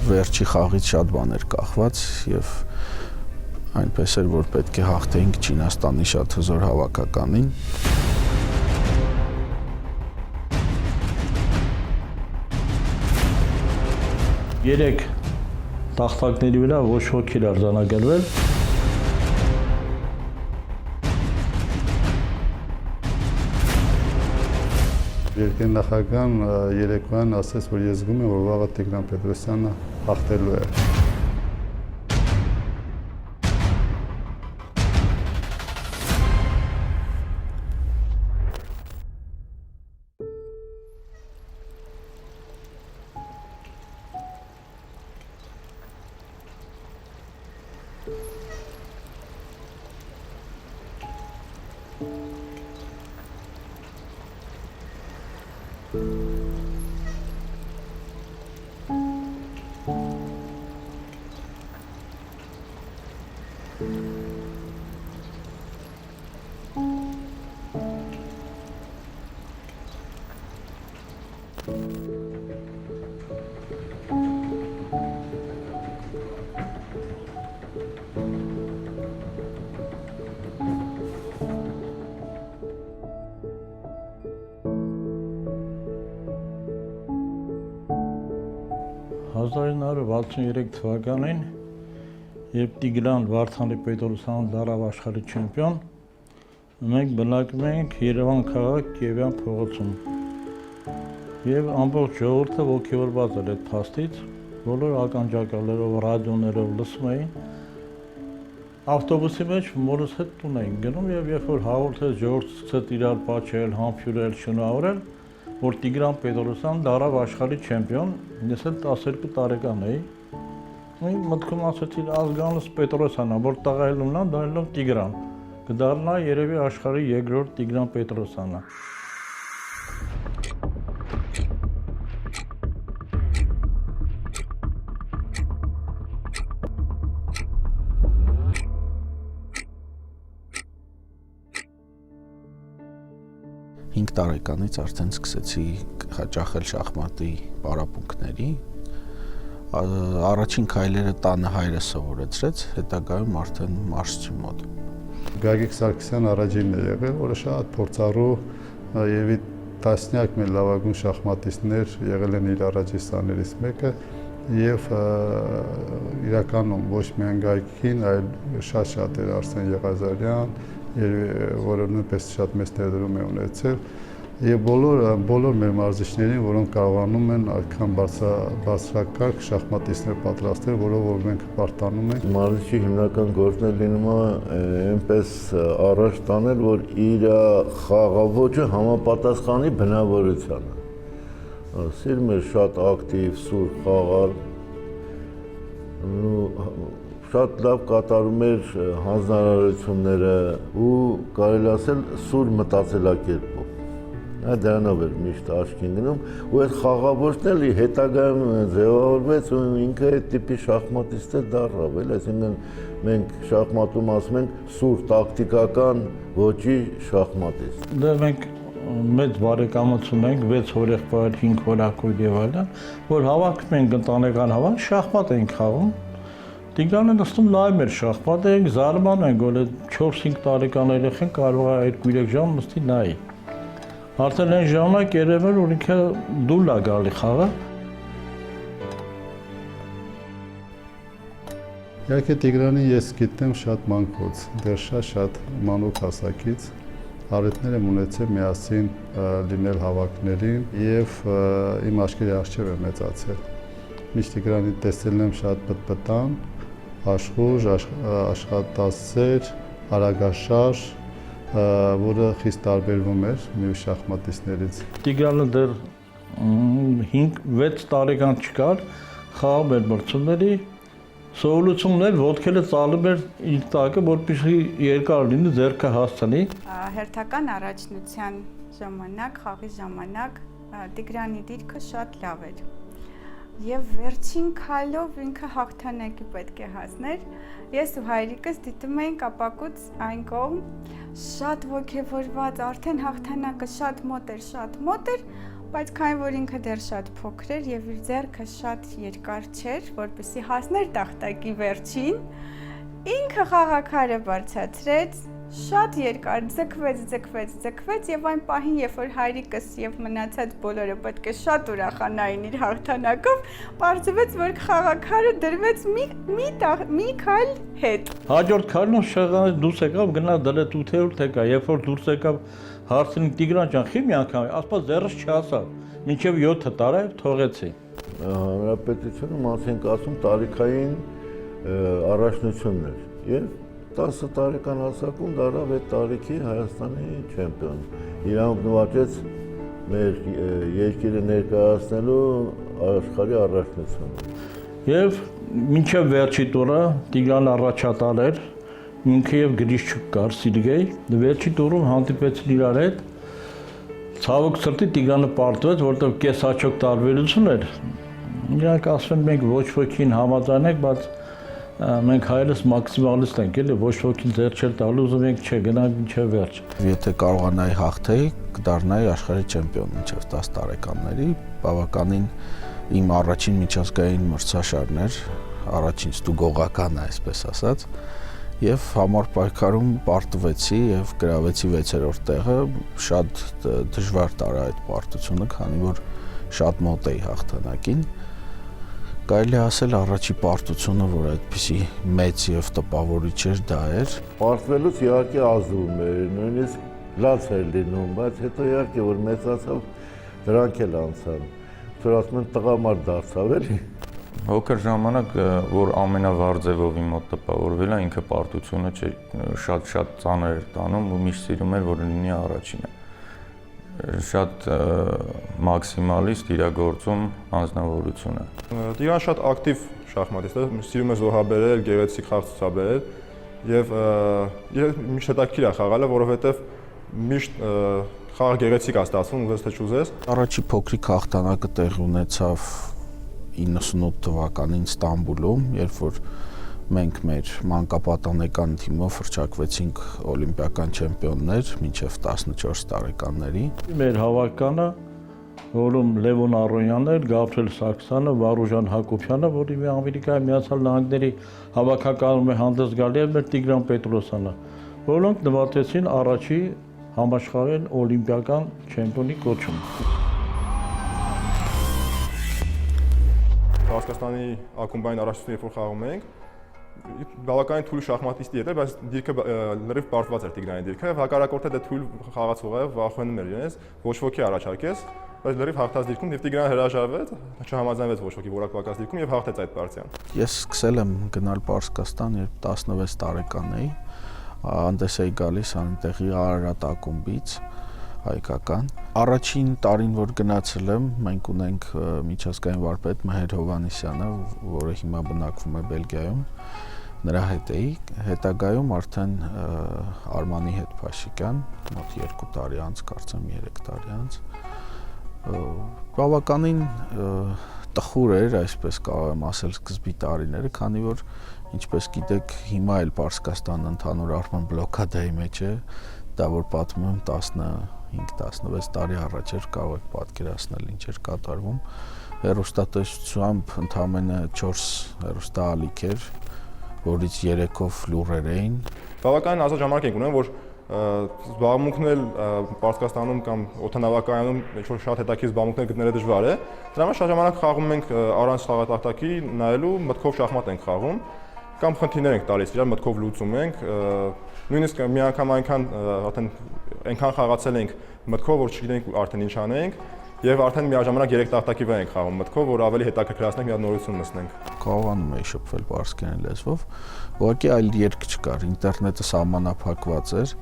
Վերջի խաղից շատ բաներ կախված եւ այնպես էր որ պետք է հաղթեինք Չինաստանի շատ հզոր հավաքականին։ Երեք տախտակների վրա ոչ ոքի էր արձանագրվել։ Երկրնախագահան երեկոյան ասաց, որ ես զգում եմ, որ վաղը Տիգրան Պետրոսյանը հաղթելու է։ (1963) թվականին, երբ Տիգրան Վարդանի Պետրոսյանը դառավ աշխարհի չեմպիոն, մենք բնակվում էինք Երևան քաղաք Կիևյան փողոցում։ Եվ ամբողջ ժողովուրդը ոգևորված էր այդ փաստից, բոլոր ականջակալներով, ռադիոներով լսում էին։ Ավտոբուսի մեջ մորս հետ տուն էինք գնում եւ երբ որ հաղորդեց ժողովուրդը սկսեց իրար պատճել, համբուրել, շնորհավորել, որ Տիգրան Պետրոսյանը դառավ աշխարհի չեմպիոն, ես էլ 12 տարեկան էի։ Ու մտքում ասեցի ազգանս Պետրոսյանը, որ տղայելումն է, դառնում Տիգրան։ Կդառնա երևի աշխարհի երկրորդ Տիգրան Պետրոսյանը։ տարեկանից արդեն սկսեցի հաճախել շախմատի պարապմունքների։ Առաջին քայլերը տանը հայրը սովորեցրեց, հետագայում արդեն մարզչի մոտ։ Գագիկ Սարգսյան առաջինն է եղել, որը շատ փորձառու եւ տասնյակ մեր լավագույն շախմատիստներ եղել են իր առաջի սաներից մեկը եւ իրականում ոչ միայն Գագիկին, այլ շատ էր Արսեն Եղազարյան, որը նույնպես շատ մեծ ներդրում է ունեցել եւ բոլոր մեր մարզիչներին, որոնք կարողանում են այդքան բարձրակարգ շախմատիստներ պատրաստել, որով որ մենք պարտանում ենք։ Մարզիչի հիմնական գործն է լինում այնպես առաջ տանել, որ իր խաղաոճը համապատասխանի բնավորությանը։ Սիրում էր շատ ակտիվ, սուր խաղալ, շատ լավ կատարում էր հանձնարարությունները ու կարելի ասել սուր մտածելակերպով։ Դրանով էր միշտ աչքին գնում ու այդ խաղավորն էլ հետագայում ձևավորվեց ու ինքը այդ տիպի շախմատիստ է դառավ, այսինքն մենք շախմատում ասում ենք սուր տակտիկական ոճի շախմատիստ։ Դե մենք մեծ բարեկամություն ենք, 6 հորեղբայր, 5 հորաքույր եւ այլն, որ հավաքվում ենք ընտանեկան հավաք, շախմատ ենք խաղում։ Տիգրանը նստում նայում էր շախմատը, ենք զարմանում ենք, որ 4-5 տարեկան երեխան կարող է 2-3 ժամ նստի նայի։ Արդեն այն ժամանակ երևում էր, որ ինքը դուլ է գալի խաղը։ Իհարկե Տիգրանին ես գիտեմ շատ մանկուց, դեռ շատ մանուկ հասակից։ Առիթներ եմ ունեցել միասին լինել հավաքներին եւ իմ աչքերի առջեւ է մեծացել։ Միշտ Տիգրանին տեսել եմ շատ պտպտան, աշխուժ, աշխատասեր, արագաշարժ, որը խիստ տարբերվում էր մյուս շախմատիստներից։ Տիգրանը դեռ 5-6 տարեկան չկար, խաղում էր մրցումների Սովորությունն էր ոտքերը ծալում էր իր տակը, որպեսզի երկար լինի, ձեռքը հասցնի։ Հերթական առաջնության ժամանակ, խաղի ժամանակ Տիգրանի դիրքը շատ լավ էր։ Եվ վերջին քայլով ինքը հաղթանակի պետք է հասներ։ Ես ու հայրիկս դիտում էինք ապակուց այն կողմ, շատ ոգևորված, արդեն հաղթանակը շատ մոտ էր, բայց քանի որ ինքը դեռ շատ փոքր էր եւ իր ձեռքը շատ երկար չէր, որպեսզի հասներ տախտակի վերջին, ինքը խաղաքարը բարձրացրեց, շատ երկար ձգվեց եւ այն պահին, երբ որ հայրիկս եւ մնացած բոլորը պետք է շատ ուրախանային իր հաղթանակով, բարձվեց, որ խաղաքարը դրվեց մի քայլ հետ։ Հաջորդ քայլն շեղանից դուրս եկավ, գնաց դրեց 8-րդ եկա, երբ որ դուրս եկավ հարցին Տիգրան ջան, խի մի անգամ, ասպաս ձեռս չհասավ, մինչև 7 տարի թողեցի։ Հանրապետությունը մասենք ասում տարիքային առաջնությունն էր եւ 10 տարեկան հասակում դարավ այդ տարիքի Հայաստանի չեմպիոն։ Իրանք նվաճեց մեր երկիրը ներկայացնելու աշխարհի առաջնությունը։ Եվ մինչև վերջի տուրը Տիգրան առաջատար էր, ինքը եւ Գրիշչուկ կար Սիրգեյ, վերջի տուրում հանդիպեցին իրար հետ։ Ցավոք սրտի Տիգրանը պարտվեց, որովհետեւ կես հաջող տարբերություն էր։ Իրանք ասում են մենք ոչ ոքին համաձայնենք, բայց մենք հայերս մաքսիմալիստ ենք, էլի ոչ ոքին ձեռ չել տալու, ուզում ենք չգնանք մինչև վերջ։ Եթե կարողանայի հաղթեի, կդառնայի աշխարհի չեմպիոն մինչև 10 տարեկանների, բավականին իմ առաջին միջազգային մրցաշարն էր, առաջին ստուգողականը, այսպես ասած, եւ համառ պայքարում պարտվեցի եւ գրավեցի 6-րդ տեղը, շատ դժվար տարա այդ պարտությունը, քանի որ շատ մոտ էի հաղթանակին։ Կարելի ասել առաջի պարտությունը, որ այդպիսի մեծ եւ տպավորիչ էր, դա էր։ Պարտվելուց իհարկե ազդում էր, նույնիսկ լաց էր լինում, բայց հետո իհարկե որ մեծացավ, դրանք էլ անցան։ Որ ասում են տղամարդ դարձավ էլի։ Հոքր ժամանակ, որ ամենավառ ձևով իմ մոտ տպավորվել է, ինքը պարտությունը չէր, շատ ծանր էր տանում ու միշտ սիրում էր, որ լինի առաջինը։ Շատ մաքսիմալիստ իրագործում անձնավորությունը։ Տիգրան շատ ակտիվ շախմատիստ է, սիրում է զոհաբերել, գեղեցիկ խաղ ցուցաբերել եւ միշտ հետաքրքիր է խաղալը, որովհետեւ միշտ խաղը գեղեցիկ է ստացվում, ուզես թե չուզես։ Առաջի փոքրիկ հաղթանակը տեղի ունեցավ 98 թվականին Ստամբուլում, երբ որ մենք մեր մանկապատանեկան թիմով հռչակվեցինք օլիմպիական չեմպիոններ մինչև 14 տարեկանների։ Մեր հավաքականը, որում Լևոն Արոյանն էր, Գաբրիել Սարգսյանը, Վարուժան Հակոբյանը, որի Ամերիկայի Միացյալ Նահանգների հավաքականում է հանդես գալի, եւ մեր Տիգրան Պետրոսյանը, որոնք նվաճեցին առաջի համաշխարհային օլիմպիական չեմպիոնի կոչում։ Հայաստանի ակումբային առաջնությունը երբ որ խաղում ենք, բավականին թույլ շախմատիստի հետ էր, բայց դիրքը լրիվ պարտված էր Տիգրանի դիրքը, եւ հակառակորդը դա թույլ խաղացողը վախենում էր իրենից, ոչ ոքի առաջարկեց, բայց լրիվ հաղթած դիրքում եւ Տիգրանը հրաժարվեց, չհամաձայնվեց ոչ ոքի որակվակած դիրքում եւ հաղթեց այդ պարտիան։ Ես սկսել եմ գնալ Պարսկաստան, երբ 16 տարեկան էի, հանդես էի գալիս այնտեղի Արարատ ակումբից հայկական։ Առաջին տարին, որ գնացել եմ, մենք ունենք միջազգային վարպետ Մհեր Հովհաննիսյանը, որը հիմա բնակվում է Բելգիայում, նրա հետ էի, հետագայում արդեն Արմանի հետ Փաշիկյան, մոտ 2 տարի անց, կարծեմ 3 տարի անց, բավականին տխուր էր, այսպես կարող եմ ասել, սկզբի տարիները, քանի որ, ինչպես գիտեք, հիմա էլ Պարսկաստանը ընդհանուր առմամբ բլոկադայի մեջ է, դա որ պատմում եմ 15-16 տարի առաջ էր, կարող եք պատկերացնել ինչ էր կատարվում։ Հեռուստատեսությամբ ընդամենը 4 հեռուստաալիք էր, որից 3-ով լուրեր էին։ Բավականին ազատ ժամանակ ենք ունեն, որ զբաղմունքն էլ Պարսկաստանում կամ օդանավակայանում ինչ-որ շատ հետաքրքիր զբաղմունքներ գտնելը դժվար է։ Դրա համար շատ ժամանակ խաղում ենք առանց խաղատախտակի նայելու, մտքով շախմատ ենք խաղում կամ խնդիրներ ենք տալիս, իրար մտքով լուծում ենք։ Նույնիսկ մի անգամ այնքան խաղացել ենք մտքով, որ չգիտենք արդեն ինչ անենք, եւ արդեն միաժամանակ 3 տախտակի վրա ենք խաղում մտքով, որ ավելի հետաքրքրացնենք, մի հատ նորություն մտցնենք։ Կարողանում էի շփվել պարսկերեն լեզվով, ուղղակի այլ երկ չկար, ինտերնետը սահմանափակված էր,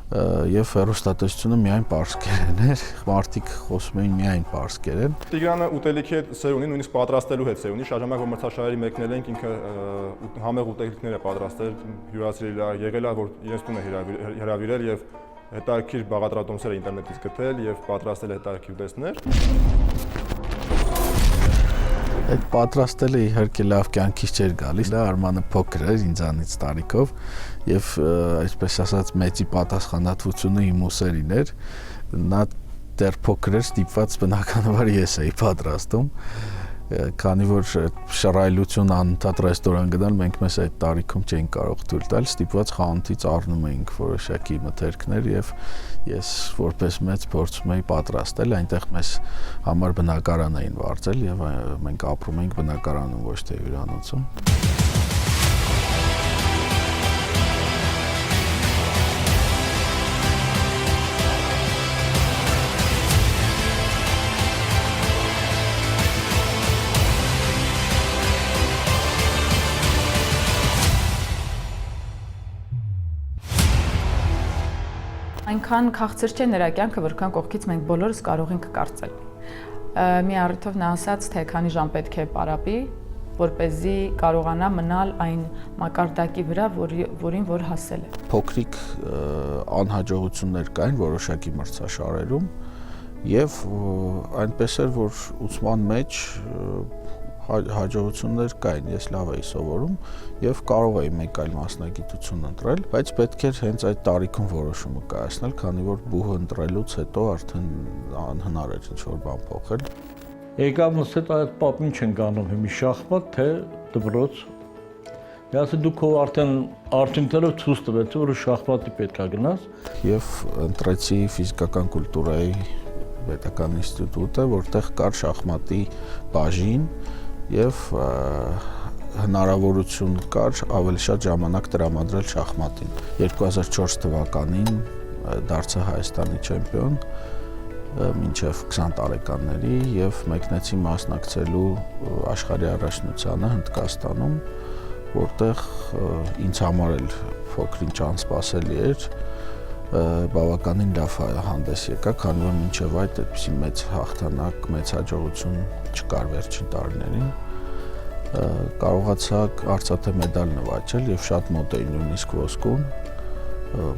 եւ հեռուստատեսությունը միայն պարսկերեն էր, մարդիկ խոսում էին միայն պարսկերեն։ Տիգրանը ուտելիքի հետ սեր ունի, նույնիսկ պատրաստելու հետ սեր ունի, շատ ժամանակ որ մրցաշարերի մեկնել ենք, ինքը համեղ ուտելիքներ է պատրաստել, հյուրասիրել եղել է, որ իրենց տուն է հրավիրել եւ հետաքրքիր բաղադրատոմսեր է ինտերնետից գտել եւ պատրաստել հետաքրքիր ուտեստներ։ Այդ պատրաստելը իհարկե լավ կյանքից չէր գալիս, դա Արմանը փոքր էր ինձանից տարիքով եւ այսպես ասած մեծի պատասխանատվությունը իմ ուսերին էր, նա դեռ փոքր էր, ստիպված բնականաբար ես էի պատրաստում, քանի որ շռայլություն անընդհատ ռեստորան գնալ մենք մեզ այդ տարիքում չէինք կարող թույլ տալ, ստիպված խանութից առնում էինք որոշակի մթերքներ եւ ես որպես մեծ փորձում էի պատրաստել, այնտեղ մեզ համար բնակարան էին վարձել եւ մենք ապրում էինք բնակարանում, ոչ թե հյուրանոցում։ Այնքան քաղցր չէ նրա կյանքը, որքան կողքից մենք բոլորս կարող ենք կարծել։ Մի առիթով նա ասաց, թե քանի ժամ պետք է պարապի, որպեսզի կարողանա մնալ այն մակարդակի վրա, որին որ հասել է։ Փոքրիկ անհաջողություններ կային որոշակի մրցաշարերում եւ այնպես էր, որ ուսման մեջ հաջողություններ կային, ես լավ էի սովորում եւ կարող էի մեկ այլ մասնագիտություն ընտրել, բայց պետք էր հենց այդ տարիքում որոշումը կայացնել, քանի որ բուհը ընտրելուց հետո արդեն անհնար էր ինչ-որ բան փոխել։ Եկավնս հետ այդ պապին չեն գանում հիմի շախմատ, թե դպրոց։ Դասը դու քո արդեն արդյունքներով ցույց տվեցի, որ շախմատի պետք է գնաս եւ ընտրեցի ֆիզիկական կուլտուրայի պետական ինստիտուտը, որտեղ կար շախմատի բաժին եւ հնարավորություն կար ավելի շատ ժամանակ տրամադրել շախմատին։ 2004 թվականին դարձա Հայաստանի չեմպիոն մինչև 20 տարեկանների եւ մեկնեցի մասնակցելու աշխարհի առաջնությանը Հնդկաստանում, որտեղ ինձ համար էլ փոքրինչ անսպասելի էր, բավականին լավ հանդես եկա, քանի որ մինչև այդ այդպիսի մեծ հաղթանակ, մեծ հաջողություն չկար վերջին տարիներին, կարողացա արծաթե մեդալ նվաճել եւ շատ մոտ էի նույնիսկ ոսկուն,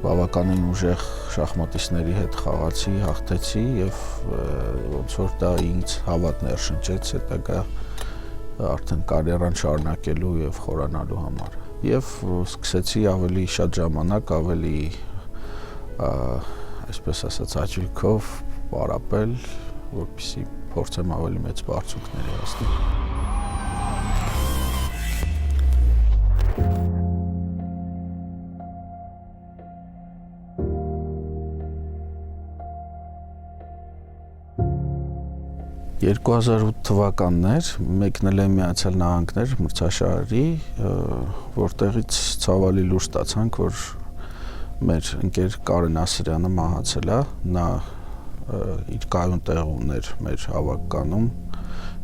բավականին ուժեղ շախմատիստների հետ խաղացի, հաղթեցի եւ ոնց որ դա ինձ հավատ ներշնչեց հետագա արդեն կարիերան շարունակելու եւ խորանալու համար։ Եվ սկսեցի ավելի շատ ժամանակ, ավելի այսպես ասած աճիլքով պարապել, որպեսզի փորձեմ ավելի մեծ բարձունքների հասնել։ «2008 թվականներ մեկնել եմ Միացյալ Նահանգներ մրցաշարի, որտեղից ցավալի լուր ստացանք, որ մեր ընկեր Կարեն Ասրյանը մահացել է, նա իր կայուն տեղ ուներ մեր հավաքականում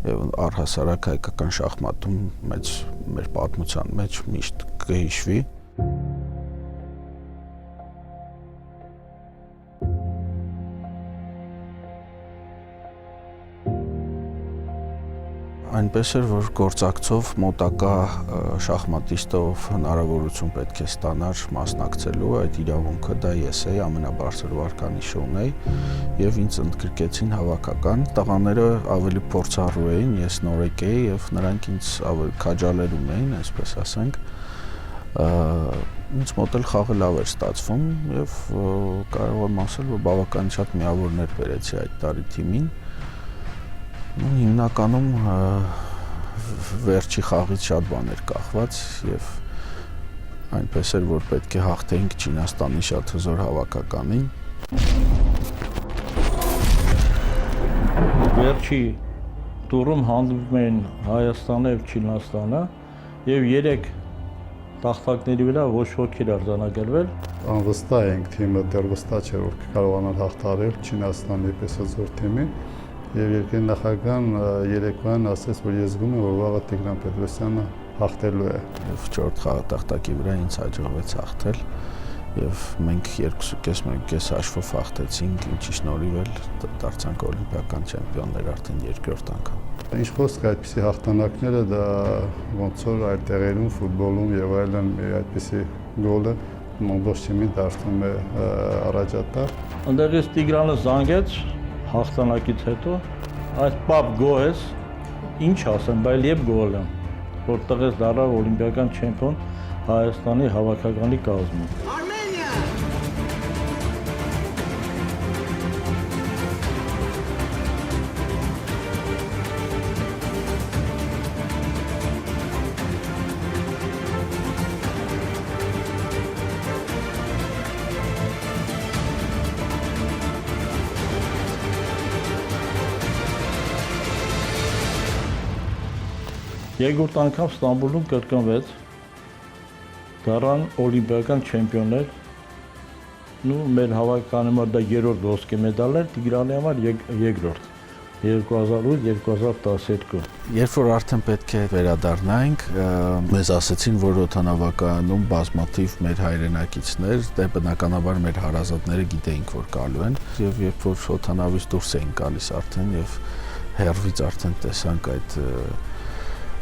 եւ առհասարակ հայկական շախմատում մեր պատմության մեջ միշտ կհիշվի։ Այնպես էր, որ գործակցով մոտակա շախմատիստով հնարավորություն պետք է ստանար մասնակցելու, այդ իրավունքը դա ես էի, ամենաբարձր վարկանիշը ունեի եւ ինձ ընդգրկեցին հավաքական։ Տղաները ավելի փորձառու էին, ես նորեկ էի եւ նրանք ինձ ավելի քաջալերում էին, այսպես ասենք։ Ինձ մոտ էլ խաղը լավ էր ստացվում եւ կարող եմ ասել, որ բավականին շատ միավորներ բերեցի այդ տարի թիմին։ Հիմնականում վերջի խաղից շատ բաներ կախված եւ այնպես էր, որ պետք է հաղթեինք Չինաստանի շատ հզոր հավաքականին։ Վերջի տուրում հանդիպում էին Հայաստանը եւ Չինաստանը եւ 3 տախտակների վրա ոչ ոք էր արձանագրվել։ Անվստահ ենք թիմը, դեռ վստահ չէ, որ կարողանան հաղթահարել Չինաստանի պես հզոր թիմին։ Եվ երկրի նախագահան երեկոյան ասաց, որ ես զգում եմ, որ վաղը Տիգրան Պետրոսյանը հաղթելու է։ Եվ 4 խաղատախտակի վրա ինձ հաջողվեց հաղթել եւ մենք 2.5 հաշվով հաղթեցինք, ինչի շնորհիվ էլ դարձանք օլիմպիական չեմպիոններ արդեն երկրորդ անգամ։ Ինչ խոսք այդպիսի հաղթանակները դա ոնց որ այլ տեղերում ֆուտբոլում եւ այլն այդպիսի գոլը ամբողջ թիմին դարձնում է առաջատար։ Այնտեղից Տիգրանը զանգեց հաղթանակից հետո, այս պապ գոհես, ինչ ասեմ, բայց եւ գոլ եմ, որտեղ ես դառավ օլիմպիական չեմպիոն Հայաստանի հավաքականի կազմում։ Երկրորդ անգամ Ստամբուլում կրկնվեց, դառան օլիմպիական չեմպիոններ, մեր հավաքականի համար դա երրորդ ոսկե մեդալ էր, Տիգրանի համար երկրորդ, 2008-2012։ Երբ որ արդեն պետք է վերադառնայինք, մեզ ասացին, որ օդանավակայանում բազմաթիվ մեր հայրենակիցներ, դե բնականաբար մեր հարազատները գիտեինք, որ գալու են, եւ երբ որ օդանավից դուրս էին գալիս արդեն եւ հեռվից արդեն տեսանք այդ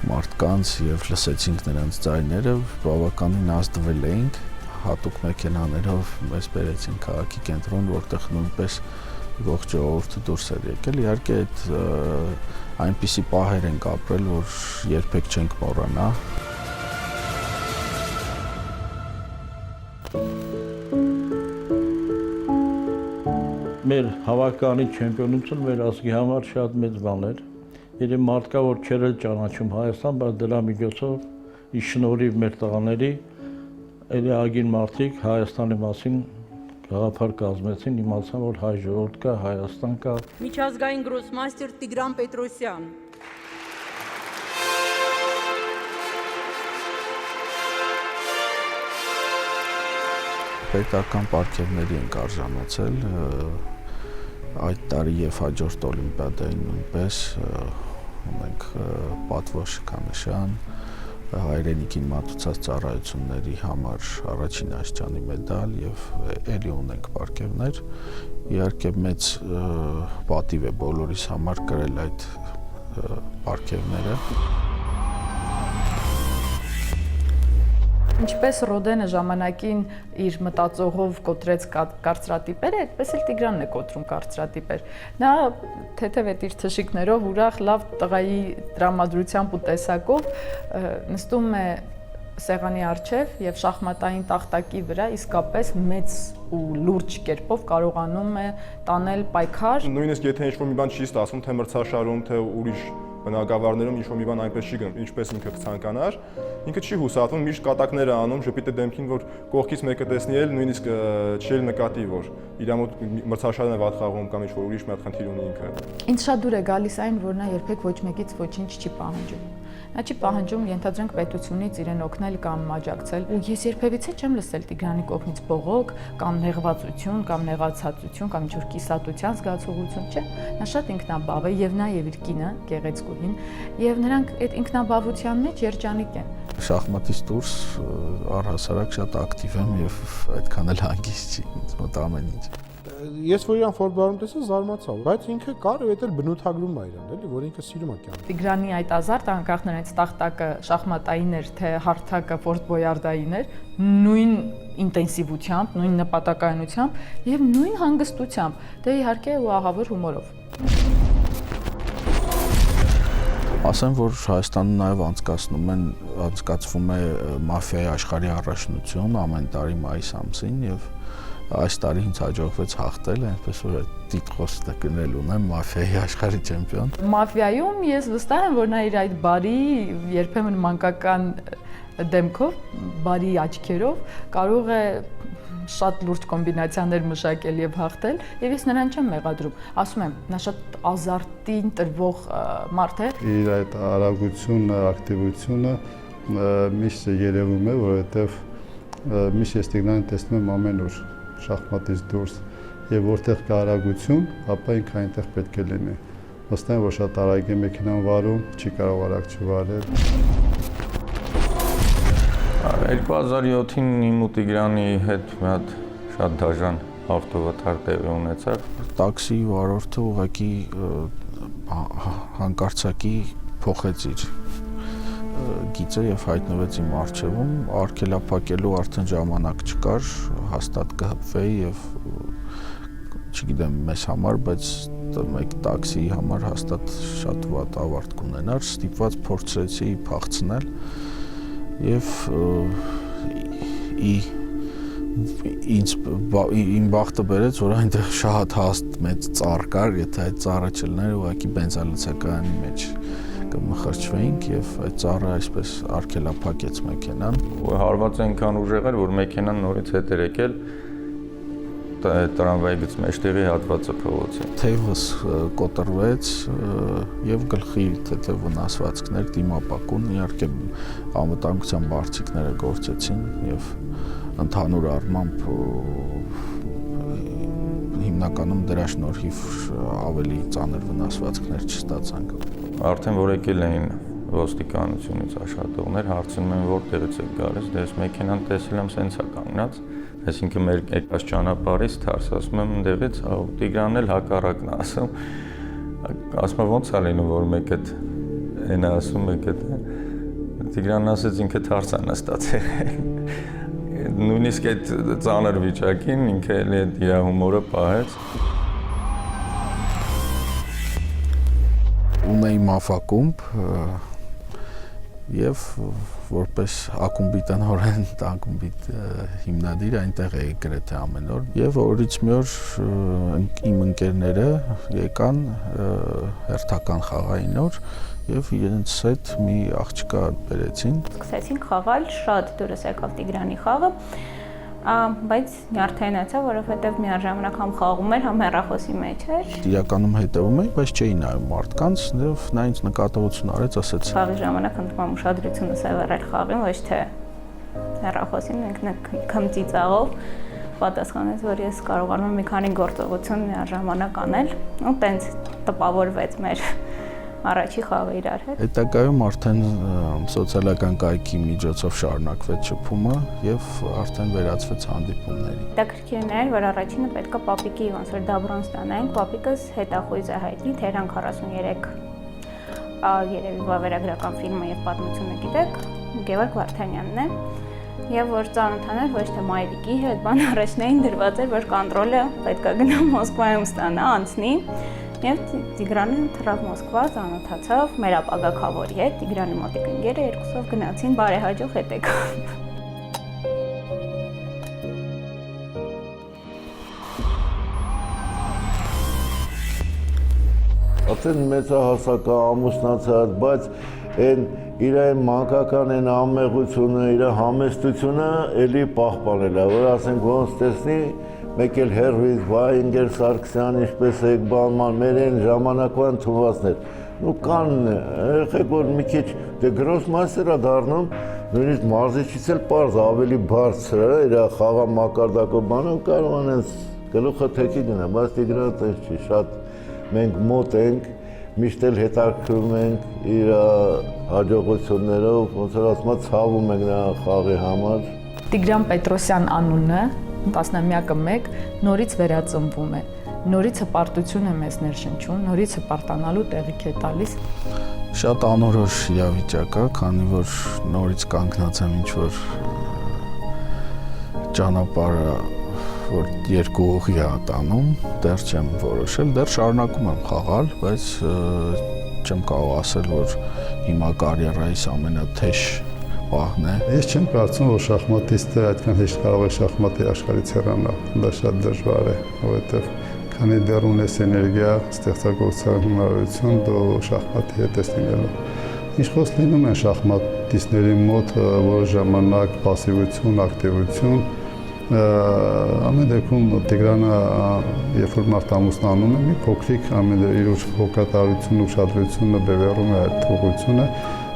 մարդկանց եւ լսեցինք նրանց ձայները, բավականին ազդվել էինք, հատուկ մեքենաներով մեզ բերեցին քաղաքի կենտրոն, որտեղ նույնպես ողջ ժողովուրդը դուրս էր եկել։ Իհարկե այդ այնպիսի պահեր ենք ապրել, որ երբեք չենք մոռանա։ Մեր հավաքականի չեմպիոնությունը մեր ազգի համար շատ մեծ բան էր։ Երբ մարդկա որ չեր ճանաչում Հայաստան, բայց դրա միջոցով ի շնորհիվ մեր տղաների էլի ագին մարդիկ Հայաստանի մասին գաղափար կազմեցին, իմացան որ հայ ժողովուրդ կա, Հայաստան կա։ Միջազգային գրոսմաստեր Տիգրան Պետրոսյան։ Պետական պարգևների ենք արժանացել այդ տարի եւ հաջորդ օլիմպիադային նույնպես ունենք պատվո շքանշան, հայրենիքին մատուցած ծառայությունների համար առաջին աստիճանի մեդալ եւ ելի ունենք պարգևներ։ Իհարկե մեծ պատիվ է բոլորիս համար կրել այդ պարգևները։ Ինչպես Ռոդենը ժամանակին իր մտածողով կոտրեց կարծրատիպերը, այդպես էլ Տիգրանն է կոտրում կարծրատիպեր։ Նա թեթև է իր թշիկներով ուրախ լավ տղայի տրամադրությամբ ու տեսակով նստում է սեղանի առջև եւ շախմատային տախտակի վրա իսկապես մեծ ու լուրջ կերպով կարողանում է տանել պայքար։ Նույնիսկ եթե ինչ-որ մի բան չի ստացվում, թե մրցաշարում, թե ուրիշ բնակավարներում ինչ-որ մի բան այնպես չի գնում, ինչպես ինքը կցանկանար, ինքը չի հուսահատվում, միշտ կատակներ է անում, ժպիտը դեմքին, որ կողքից մեկը տեսնի էլ, նույնիսկ չի նկատի, որ իր մոտ մրցաշարն է վատ խաղում կամ ինչ-որ ուրիշ մի հատ խնդիր ունի ինքը։ Ինձ շատ դուր է գալիս այն, որ նա երբեք ոչ մեկից ոչինչ չի պահանջում։ Նա չի պահանջում ենթադրենք պետությունից իրեն օգնել կամ աջակցել։ Ու ես երբևիցե չեմ լսել Տիգրանի կողմից բողոք կամ նեղվածություն կամ նեղացածություն կամ ինչ-որ կիսատության զգացողություն, չէ։ Նա շատ ինքնաբավ է եւ նա եւ իր կինը, գեղեցկուհին, եւ նրանք այդ ինքնաբավության մեջ երջանիկ են։ Շախմատից դուրս առհասարակ շատ ակտիվ եմ եւ այդքան էլ հանգիստ չի ինձ մոտ ամեն ինչ։ Ես որ իրան ֆորմբարում տեսա զարմացա, բայց ինքը կար ու դա էլ բնութագրում է իրան, էլի, որ ինքը սիրում է կյանքը։ Տիգրանի այդ ազարտը անկախ նրանից տախտակը շախմատային էր, թե հարթակը ֆորտբոյարդային էր, նույն ինտենսիվությամբ, նույն նպատակայնությամբ եւ նույն հանգստությամբ, դե իհարկե ու ահավոր հումորով։ Ասեմ, որ Հայաստանում նաև անցկացվում է մաֆիայի աշխարհի առաջնություն ամեն տարի մայիս ամսին եւ այս տարի ինձ հաջողվեց հաղթել, այնպես որ այդ տիտղոսը գնել ունեմ մաֆիայի աշխարհի չեմպիոն։ Մաֆիայում ես վստահ եմ, որ նա իր այդ բարի, երբեմն մանկական դեմքով, բարի աչքերով կարող է շատ լուրջ կոմբինացիաներ մշակել եւ հաղթել, եւ ես նրան չեմ մեղադրում։ Ասում եմ, նա շատ ազարտին տրվող մարդ է։ Իր այդ արագությունը, ակտիվությունը միշտ երևում է, որովհետեւ միշտ ես Տիգրանին տեսնում եմ ամեն օր շախմատից դուրս եւ որտեղ կա արագություն, ապա ինքը այնտեղ պետք է լինի։ Վստահ եմ, որ շատ արագ է մեքենան վարում, չի կարող արագ չվարել։ 2007-ին իմ ու Տիգրանի հետ մի հատ շատ դաժան ավտովթար տեղի ունեցավ։ Տաքսի վարորդը ուղղակի հանկարծակի փոխեց իր գիծը եւ հայտնվեց իմ առջեվում, արգելափակելու արդեն ժամանակ չկար, հաստատ կհպվեի եւ չգիտեմ մեզ համար, բայց մեկ տաքսիի համար հաստատ շատ վատ ավարտ կունենար, ստիպված փորձեցի փախցնել եւ իմ բախտը բերեց, որ այնտեղ շատ հաստ մեծ ծառ կար, եթե այդ ծառը չլներ, ուղղակի բենզալցակայանի մեջ կմխրճվեինք եւ այդ ծառը այսպես արգելափակեց մեքենան։ Հարված այնքան ուժեղ էր, որ մեքենան նորից հետ էր եկել տրամվայի գծի մեջտեղի հատվածը փողոցի։ Թևս կոտրվեց եւ գլխի թեթև վնասվածքներ դիմապակուն, իհարկե անվտանգության բարձիկները գործեցին եւ ընդհանուր առմամբ հիմնականում դրա շնորհիվ ավելի ծանր վնասվածքներ չստացանք։ Արդեն որ եկել էին ոստիկանությունից աշխատողներ, հարցնում են որտեղից եք գալիս, դες մեքենան տեսել եմ սենց է կանգնած, այսինքն մեր եկած ճանապարհից թարս, ասում եմ ընդեղից, Տիգրանն էլ հակառակն է ասում, ասում ոնց է լինում, որ մեկ այդ այն ասում, մեկ այդ Տիգրանն ասեց ինքը թարս է նստած եղել։ Նույնիսկ այդ ծանր վիճակին ինքը էլ իր հումորը պահեց։ Ունեի մաֆակումբ եւ որպես ակումբի տնօրեն, ակումբի հիմնադիր այնտեղ էի գրեթե ամեն օր եւ օրից մի օր իմ ընկերները եկան հերթական խաղային օր եւ իրենց հետ մի աղջկա բերեցին։ Սկսեցինք խաղալ, շատ դուրս եկավ Տիգրանի խաղը, բայց նյարդայնացա, որովհետև միաժամանակ համ խաղում էր, համ հեռախոսի մեջ էր։ Իրականում հետևում էի, բայց չէի նայում մարդկանց, եւ նա ինձ նկատողություն արեց, ասեց. Խաղի ժամանակ ընդմամ ուշադրությունը սևեռել խաղին, ոչ թե հեռախոսին, ինքն ծիծաղով պատասխանեց, որ ես կարողանում եմ մի քանի գործողություն միաժամանակ անել, ու տենց տպավորվեց մեր առաջի խաղը իրար հետ։ Հետագայում արդեն սոցիալական կայքի միջոցով շարունակվեց շփումը եւ արդեն վերածվեց հանդիպումների։ Հետաքրքիրն էր, որ առաջինը պետքա պապիկի ոնց որ դաբրոն ստանայինք, պապիկս հետախույզ է հայտնի, Թերան 43 երևի վավերագրական ֆիլմը եւ պատմությունը գիտեք, Գևորգ Վարդանյանն է։ Եվ որ ծանոթաներ ոչ թե մայրիկի հետ, բան առաջնային դրված էր, որ կոնտրոլը պետքա գնա Մոսկվայում ստանա, անցնի։ Եվ Տիգրանը թռավ Մոսկվա, ծանոթացավ մեր ապագա քավորի հետ, Տիգրանի մոտիկ ընկերը, երկուսով գնացին բարեհաջող հետ եկան։ Արդեն մեծահասակա ամուսնացած, բայց այն իր մանկական այն ամեղությունը, իր համեստությունը էլի պահպանել է, որ ասենք ոնց տեսնի, մեկ էլ հերվից, վայ ընկեր Սարգսյան, ինչպես եք բանման, մեր այն ժամանակվա ընդունվածներ։ Ու կան երեխեք, որ մի քիչ դե գրոսմայստեր է դառնում, նույնիսկ մարզիչից էլ պարզ ավելի բարձր է, իր խաղամակարդակով բանը կարող են գլուխը թեքի գնա, բայց Տիգրանը տես չի, շատ մենք մոտ ենք, միշտ էլ հետաքրքրում ենք իր հաջողություններով, ոնց որ ասում եմ, ցավում ենք նրա խաղի համար։ Տիգրան Պետրոսյան անունը 10-ամյակը 1 նորից վերածնվում է։ Նորից հպարտություն է մեզ ներշնչում, նորից հպարտանալու տեղիք է տալիս։ Շատ անորոշ իրավիճակ է, քանի որ նորից կանգնած եմ ինչ-որ ճանապարհը, որ երկու ուղի է տանում, դեռ չեմ որոշել, դեռ շարունակում եմ խաղալ, բայց չեմ կարող ասել, որ հիմա կարիերայիս ամենաթեժ պահն է։ Ես չեմ կարծում, որ շախմատիստը այդքան հեշտ կարող է շախմատի աշխարհից հեռանալ, դա շատ դժվար է, որովհետև քանի դեռ ունես էներգիա, ստեղծագործական հնարավորություն, դու շախմատի հետ ես լինելու։ Ինչ խոսք լինում են շախմատիստների մոտ որոշ ժամանակ պասիվություն, ակտիվություն, ամեն դեպքում Տիգրանը, երբ որ մարդ ամուսնանում է, մի փոքրիկ ամեն իր հոգատարությունը, ուշադրությունը բևեռում է այդ ուղղությունը,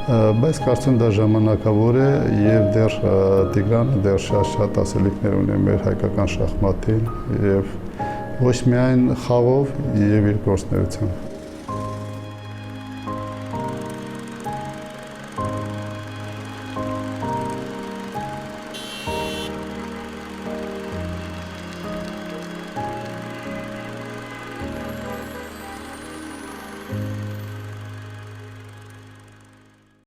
բայց կարծում դա ժամանակավոր է եւ դեռ Տիգրանը դեռ շատ ասելիքներ ունի մեր հայկական շախմատին եւ ոչ միայն խաղով եւ իր գործունեությամբ։